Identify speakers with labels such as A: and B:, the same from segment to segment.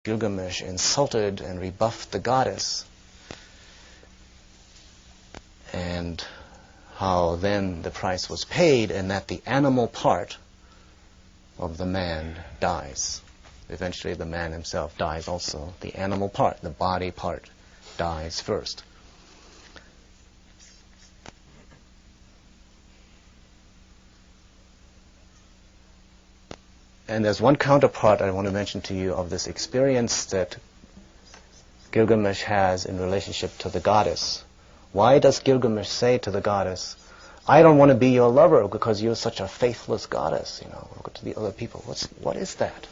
A: Gilgamesh insulted and rebuffed the goddess, and how then the price was paid, and that the animal part of the man dies. Eventually the man himself dies also. The animal part, the body part, dies first. And there's one counterpart I want to mention to you of this experience that Gilgamesh has in relationship to the goddess. Why does Gilgamesh say to the goddess, I don't want to be your lover because you're such a faithless goddess, look to the other people. What is that?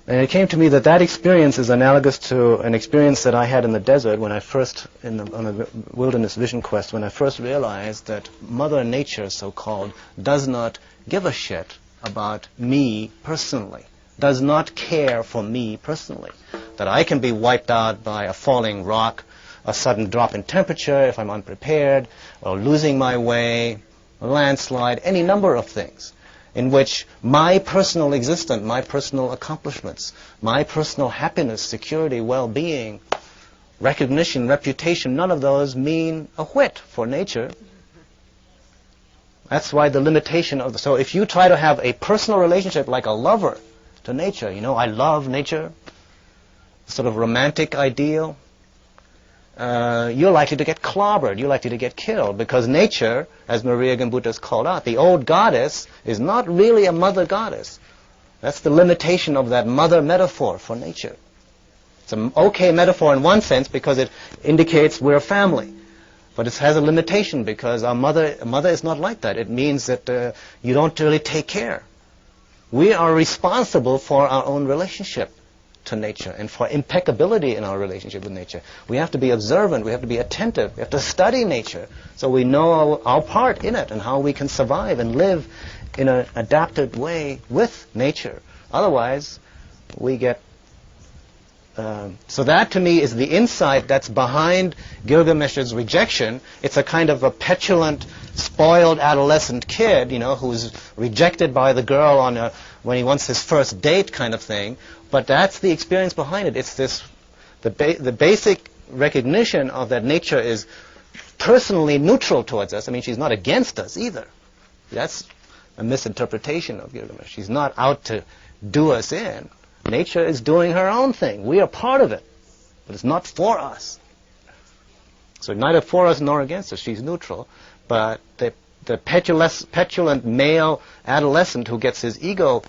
A: And it came to me that that experience is analogous to an experience that I had in the desert when I first, on a wilderness vision quest, when I first realized that Mother Nature, so-called, does not give a shit about me personally, does not care for me personally, that I can be wiped out by a falling rock, a sudden drop in temperature if I'm unprepared, or losing my way, a landslide, any number of things in which my personal existence, my personal accomplishments, my personal happiness, security, well-being, recognition, reputation, none of those mean a whit for nature. That's why the limitation of so if you try to have a personal relationship like a lover to nature, I love nature, sort of romantic ideal, you're likely to get clobbered, you're likely to get killed, because nature, as Maria Gimbutas called out, the old goddess is not really a mother goddess. That's the limitation of that mother metaphor for nature. It's an okay metaphor in one sense because it indicates we're a family. But it has a limitation because a mother is not like that. It means that you don't really take care. We are responsible for our own relationship to nature and for impeccability in our relationship with nature. We have to be observant. We have to be attentive. We have to study nature so we know our part in it and how we can survive and live in an adapted way with nature. Otherwise, we get... so that to me is the insight that's behind Gilgamesh's rejection. It's a kind of a petulant, spoiled adolescent kid, who's rejected by the girl when he wants his first date kind of thing. But that's the experience behind it. It's the basic recognition of that nature is personally neutral towards us. I mean, she's not against us either. That's a misinterpretation of Gilgamesh. She's not out to do us in. Nature is doing her own thing. We are part of it, but it's not for us. So neither for us nor against us. She's neutral. But the petulant male adolescent who gets his ego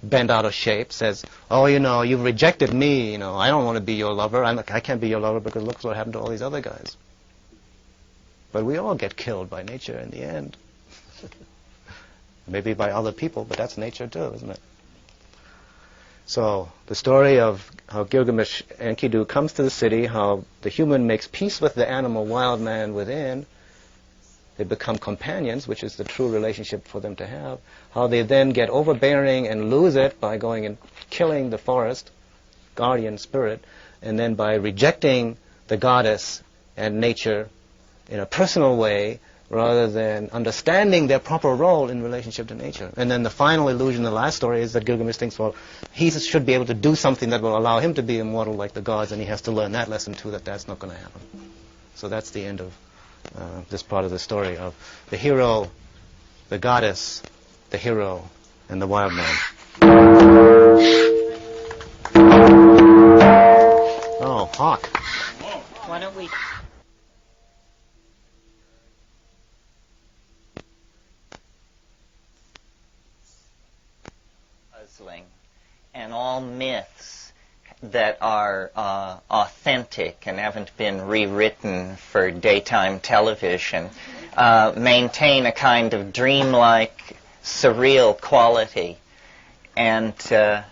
A: bent out of shape says, oh, you've rejected me. I don't want to be your lover. I can't be your lover because look what happened to all these other guys. But we all get killed by nature in the end. Maybe by other people, but that's nature too, isn't it? So the story of how Gilgamesh Enkidu comes to the city, how the human makes peace with the animal wild man within, they become companions, which is the true relationship for them to have, how they then get overbearing and lose it by going and killing the forest, guardian spirit, and then by rejecting the goddess and nature in a personal way, rather than understanding their proper role in relationship to nature. And then the final illusion, the last story, is that Gilgamesh thinks, well, he should be able to do something that will allow him to be immortal like the gods, and he has to learn that lesson too, that that's not going to happen. So that's the end of this part of the story of the hero, the goddess, the hero, and the wild man. Oh, hawk.
B: Why don't we... And all myths that are authentic and haven't been rewritten for daytime television maintain a kind of dreamlike, surreal quality. And so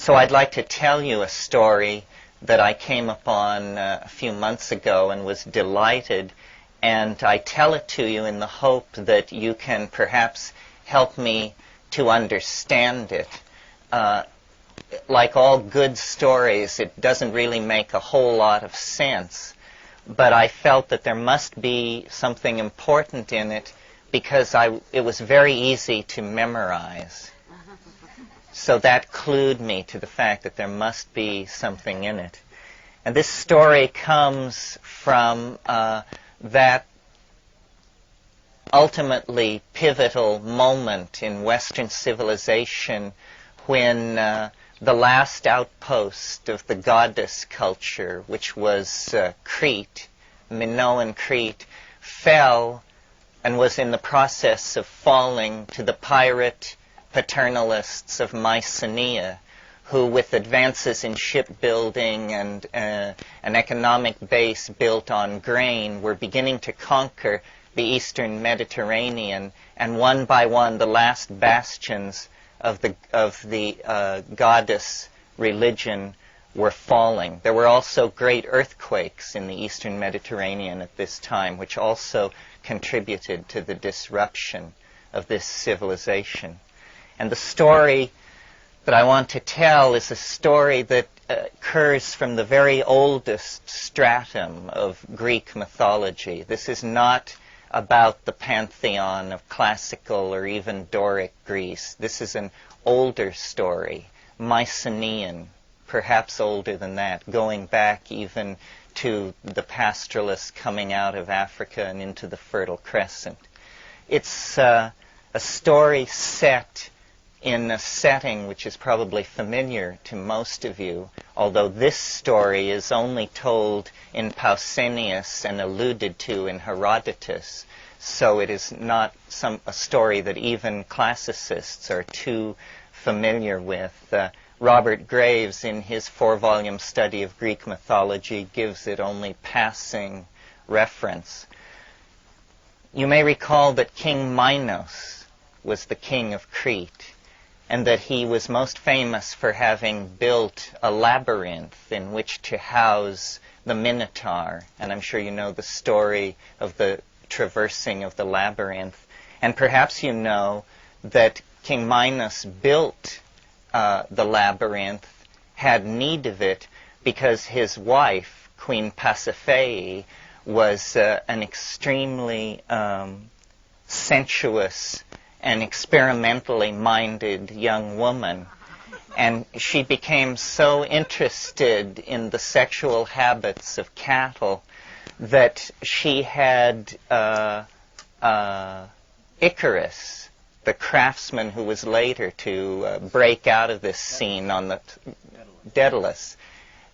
B: I'd like to tell you a story that I came upon a few months ago and was delighted, and I tell it to you in the hope that you can perhaps help me to understand it. Like all good stories, it doesn't really make a whole lot of sense, but I felt that there must be something important in it because it was very easy to memorize. So that clued me to the fact that there must be something in it. And this story comes from that ultimately pivotal moment in Western civilization when the last outpost of the goddess culture, which was Crete, Minoan Crete, fell and was in the process of falling to the pirate paternalists of Mycenae, who, with advances in shipbuilding and an economic base built on grain, were beginning to conquer the eastern Mediterranean, and one by one the last bastions of the goddess religion were falling. There were also great earthquakes in the eastern Mediterranean at this time, which also contributed to the disruption of this civilization. And the story that I want to tell is a story that occurs from the very oldest stratum of Greek mythology. This is not about the pantheon of classical or even Doric Greece. This is an older story, Mycenaean, perhaps older than that, going back even to the pastoralists coming out of Africa and into the Fertile Crescent. It's a story set in a setting which is probably familiar to most of you, although this story is only told in Pausanias and alluded to in Herodotus, so it is not a story that even classicists are too familiar with. Robert Graves, in his 4-volume study of Greek mythology, gives it only passing reference. You may recall that King Minos was the king of Crete, and that he was most famous for having built a labyrinth in which to house the Minotaur. And I'm sure you know the story of the traversing of the labyrinth. And perhaps you know that King Minos built the labyrinth, had need of it, because his wife, Queen Pasiphae, was an extremely sensuous and experimentally minded young woman. And she became so interested in the sexual habits of cattle that she had Icarus, the craftsman who was later to break out of this scene on the Daedalus,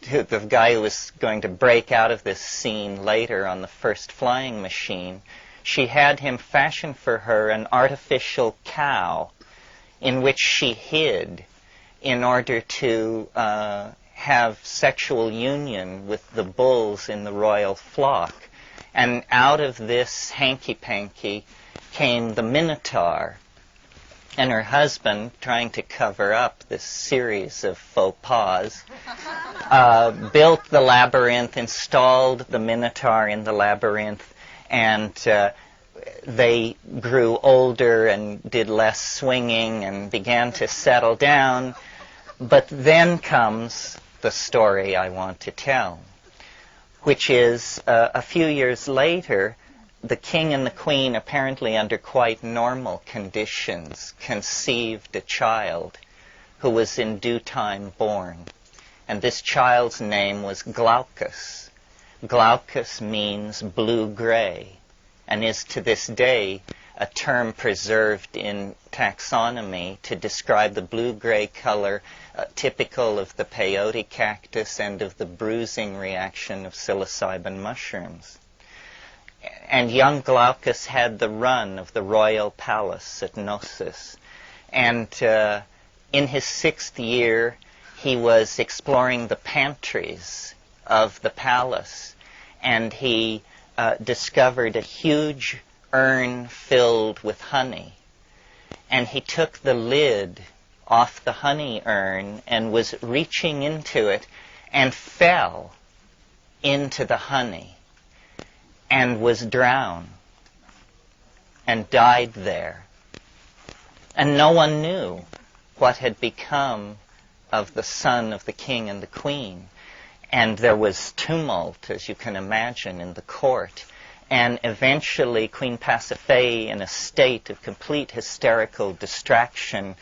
B: the guy who was going to break out of this scene later on the first flying machine. She had him fashion for her an artificial cow in which she hid in order to have sexual union with the bulls in the royal flock. And out of this hanky-panky came the Minotaur. And her husband, trying to cover up this series of faux pas, built the labyrinth, installed the Minotaur in the labyrinth, and they grew older and did less swinging and began to settle down. But then comes the story I want to tell, which is a few years later, the king and the queen, apparently under quite normal conditions, conceived a child who was in due time born. And this child's name was Glaucus. Glaucus means blue-gray, and is to this day a term preserved in taxonomy to describe the blue-gray color typical of the peyote cactus and of the bruising reaction of psilocybin mushrooms. And young Glaucus had the run of the royal palace at Knossos. And in his 6th year, he was exploring the pantries of the palace, and he discovered a huge urn filled with honey. And he took the lid off the honey urn and was reaching into it and fell into the honey and was drowned and died there. And no one knew what had become of the son of the king and the queen. And there was tumult, as you can imagine, in the court. And eventually Queen Pasiphae, in a state of complete hysterical distraction,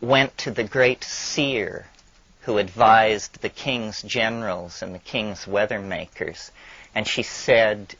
B: went to the great seer who advised the king's generals and the king's weather makers, and she said,